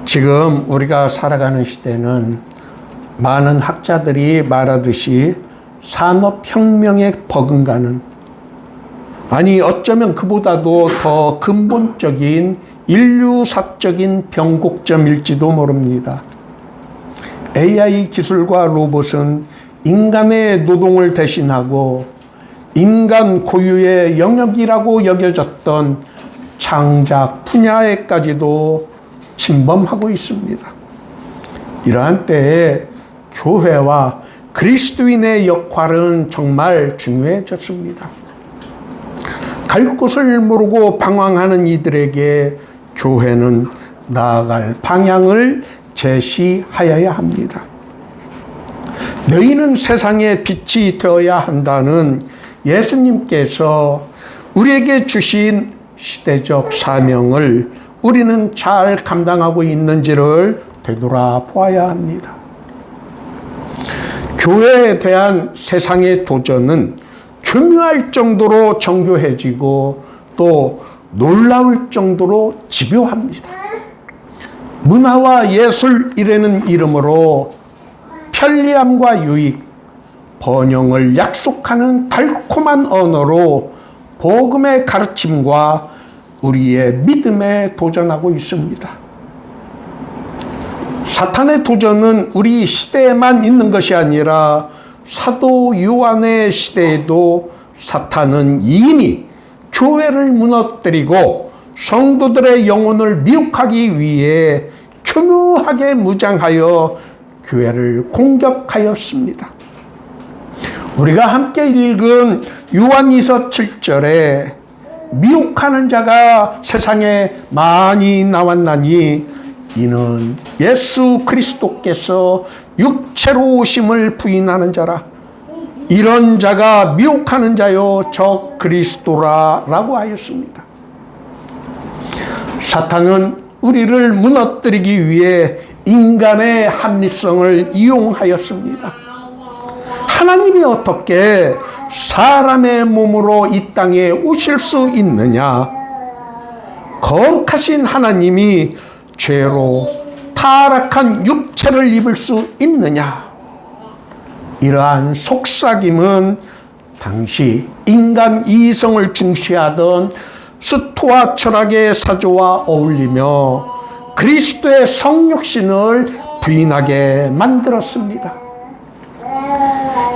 지금 우리가 살아가는 시대는 많은 학자들이 말하듯이 산업혁명에 버금가는, 아니 어쩌면 그보다도 더 근본적인 인류사적인 변곡점일지도 모릅니다. AI 기술과 로봇은 인간의 노동을 대신하고 인간 고유의 영역이라고 여겨졌던 창작 분야에까지도 침범하고 있습니다. 이러한 때에 교회와 그리스도인의 역할은 정말 중요해졌습니다. 갈 곳을 모르고 방황하는 이들에게 교회는 나아갈 방향을 제시하여야 합니다. 너희는 세상의 빛이 되어야 한다는 예수님께서 우리에게 주신 시대적 사명을 우리는 잘 감당하고 있는지를 되돌아보아야 합니다. 교회에 대한 세상의 도전은 교묘할 정도로 정교해지고 또 놀라울 정도로 집요합니다. 문화와 예술이라는 이름으로 편리함과 유익, 번영을 약속하는 달콤한 언어로 복음의 가르침과 우리의 믿음에 도전하고 있습니다. 사탄의 도전은 우리 시대에만 있는 것이 아니라 사도 요한의 시대에도 사탄은 이미 교회를 무너뜨리고 성도들의 영혼을 미혹하기 위해 교묘하게 무장하여 교회를 공격하였습니다. 우리가 함께 읽은 요한이서 7절에 미혹하는 자가 세상에 많이 나왔나니 이는 예수 그리스도께서 육체로 오심을 부인하는 자라. 이런 자가 미혹하는 자요 저 그리스도라 라고 하였습니다. 사탄은 우리를 무너뜨리기 위해 인간의 합리성을 이용하였습니다. 하나님이 어떻게 사람의 몸으로 이 땅에 오실 수 있느냐? 거룩하신 하나님이 죄로 타락한 육체를 입을 수 있느냐? 이러한 속삭임은 당시 인간 이성을 중시하던 스토아 철학의 사조와 어울리며 그리스도의 성육신을 부인하게 만들었습니다.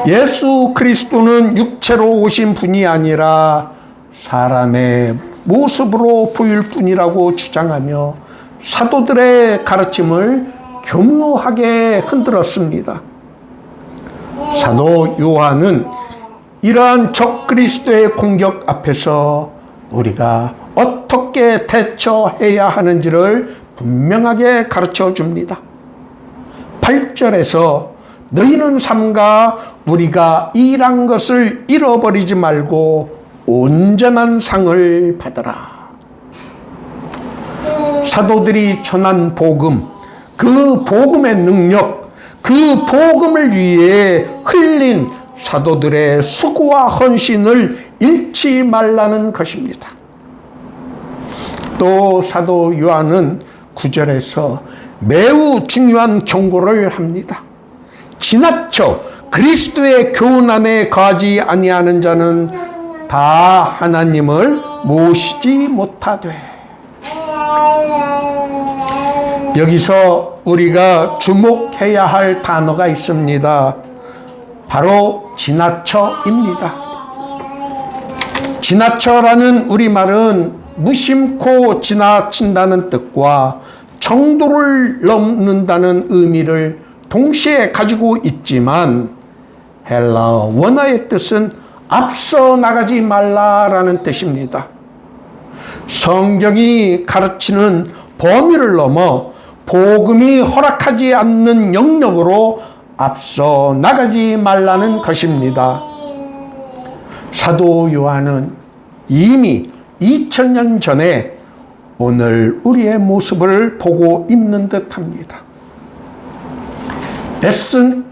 예수 그리스도는 육체로 오신 분이 아니라 사람의 모습으로 보일 뿐이라고 주장하며 사도들의 가르침을 교묘하게 흔들었습니다. 사도 요한은 이러한 적그리스도의 공격 앞에서 우리가 어떻게 대처해야 하는지를 분명하게 가르쳐 줍니다. 8절에서 너희는 삼가 우리가 일한 것을 잃어버리지 말고 온전한 상을 받아라. 사도들이 전한 복음, 그 복음의 능력, 그 복음을 위해 흘린 사도들의 수고와 헌신을 잃지 말라는 것입니다. 또 사도 요한은 9절에서 매우 중요한 경고를 합니다. 지나쳐 그리스도의 교훈 안에 거하지 아니하는 자는 다 하나님을 모시지 못하되. 여기서 우리가 주목해야 할 단어가 있습니다. 바로 지나쳐입니다. 지나쳐라는 우리말은 무심코 지나친다는 뜻과 정도를 넘는다는 의미를 동시에 가지고 있지만 헬라어 원어의 뜻은 앞서 나가지 말라라는 뜻입니다. 성경이 가르치는 범위를 넘어 복음이 허락하지 않는 영역으로 앞서 나가지 말라는 것입니다. 사도 요한은 이미 2000년 전에 오늘 우리의 모습을 보고 있는 듯합니다.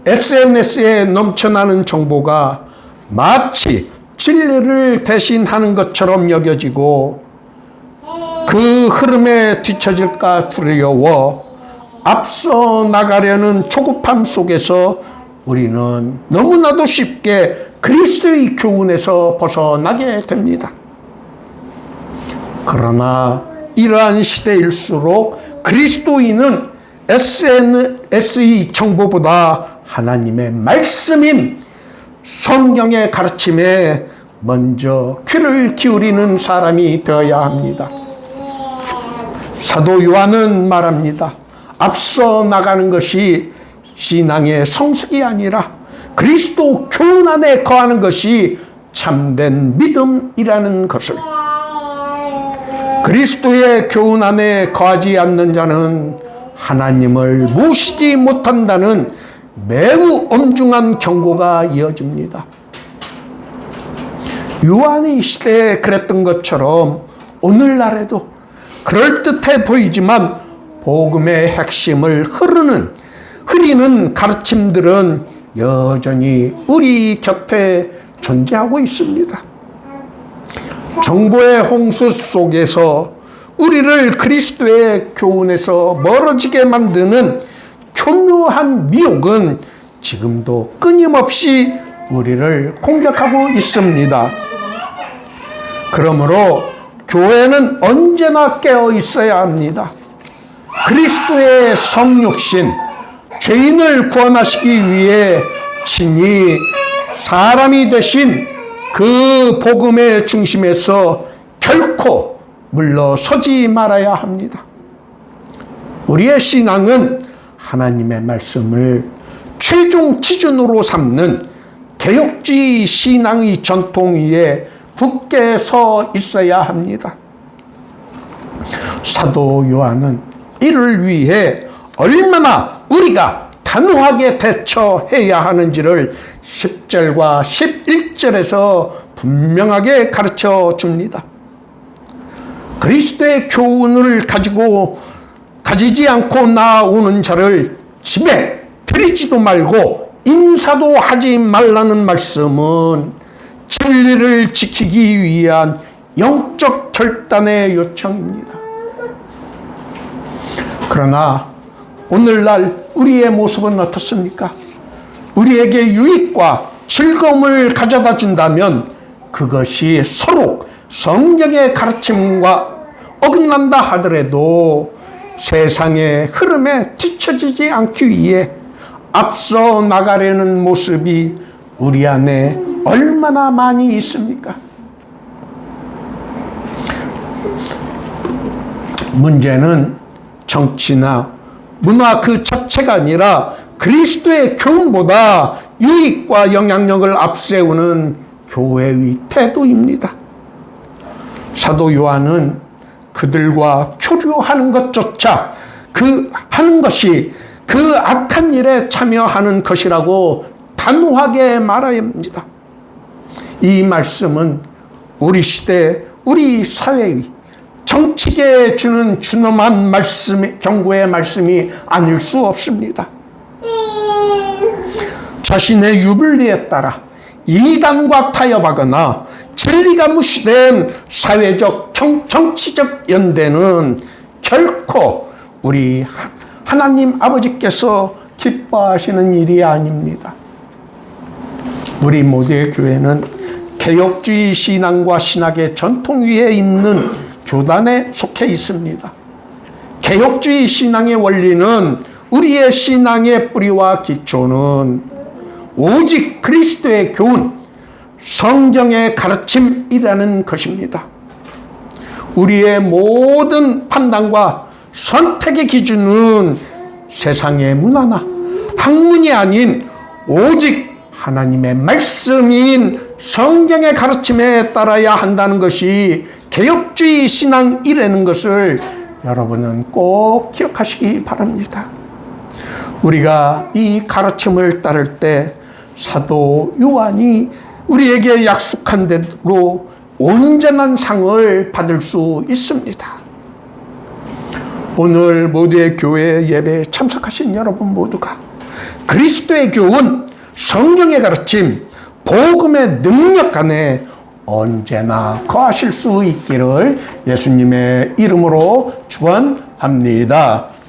SNS에 넘쳐나는 정보가 마치 진리를 대신하는 것처럼 여겨지고 그 흐름에 뒤처질까 두려워 앞서 나가려는 조급함 속에서 우리는 너무나도 쉽게 그리스도의 교훈에서 벗어나게 됩니다. 그러나 이러한 시대일수록 그리스도인은 SNS의 정보보다 하나님의 말씀인 성경의 가르침에 먼저 귀를 기울이는 사람이 되어야 합니다. 사도 요한은 말합니다. 앞서 나가는 것이 신앙의 성숙이 아니라 그리스도 교훈 안에 거하는 것이 참된 믿음이라는 것을, 그리스도의 교훈 안에 거하지 않는 자는 하나님을 모시지 못한다는 매우 엄중한 경고가 이어집니다. 요한의 시대에 그랬던 것처럼 오늘날에도 그럴듯해 보이지만 복음의 핵심을 흐리는 가르침들은 여전히 우리 곁에 존재하고 있습니다. 정보의 홍수 속에서 우리를 그리스도의 교훈에서 멀어지게 만드는 교묘한 미혹은 지금도 끊임없이 우리를 공격하고 있습니다. 그러므로 교회는 언제나 깨어 있어야 합니다. 그리스도의 성육신, 죄인을 구원하시기 위해 친히 사람이 되신 그 복음의 중심에서 결코 물러서지 말아야 합니다. 우리의 신앙은 하나님의 말씀을 최종 기준으로 삼는 개혁주의 신앙의 전통 위에 굳게 서 있어야 합니다. 사도 요한은 이를 위해 얼마나 우리가 단호하게 대처해야 하는지를 10절과 11절에서 분명하게 가르쳐 줍니다. 그리스도의 교훈을 가지지 않고 나오는 자를 집에 들이지도 말고 인사도 하지 말라는 말씀은 진리를 지키기 위한 영적 결단의 요청입니다. 그러나 오늘날 우리의 모습은 어떻습니까? 우리에게 유익과 즐거움을 가져다 준다면 그것이 서로 성경의 가르침과 어긋난다 하더라도 세상의 흐름에 뒤처지지 않기 위해 앞서 나가려는 모습이 우리 안에 얼마나 많이 있습니까? 문제는 정치나 문화 그 자체가 아니라 그리스도의 교훈보다 유익과 영향력을 앞세우는 교회의 태도입니다. 사도 요한은 그들과 교류하는 것조차 하는 것이 그 악한 일에 참여하는 것이라고 단호하게 말해야 합니다. 이 말씀은 우리 시대, 우리 사회의 정치계에 주는 준엄한 경고의 말씀이 아닐 수 없습니다. 자신의 유불리에 따라 이단과 타협하거나 진리가 무시된 사회적, 정치적 연대는 결코 우리 하나님 아버지께서 기뻐하시는 일이 아닙니다. 우리 모두의 교회는 개혁주의 신앙과 신학의 전통 위에 있는 교단에 속해 있습니다. 개혁주의 신앙의 원리는, 우리의 신앙의 뿌리와 기초는 오직 그리스도의 교훈, 성경의 가르침이라는 것입니다. 우리의 모든 판단과 선택의 기준은 세상의 문화나 학문이 아닌 오직 하나님의 말씀인 성경의 가르침에 따라야 한다는 것이 개혁주의 신앙이라는 것을 여러분은 꼭 기억하시기 바랍니다. 우리가 이 가르침을 따를 때 사도 요한이 우리에게 약속한 대로 온전한 상을 받을 수 있습니다. 오늘 모두의 교회 예배에 참석하신 여러분 모두가 그리스도의 교훈, 성경의 가르침, 복음의 능력 안에 언제나 거하실 수 있기를 예수님의 이름으로 축원합니다.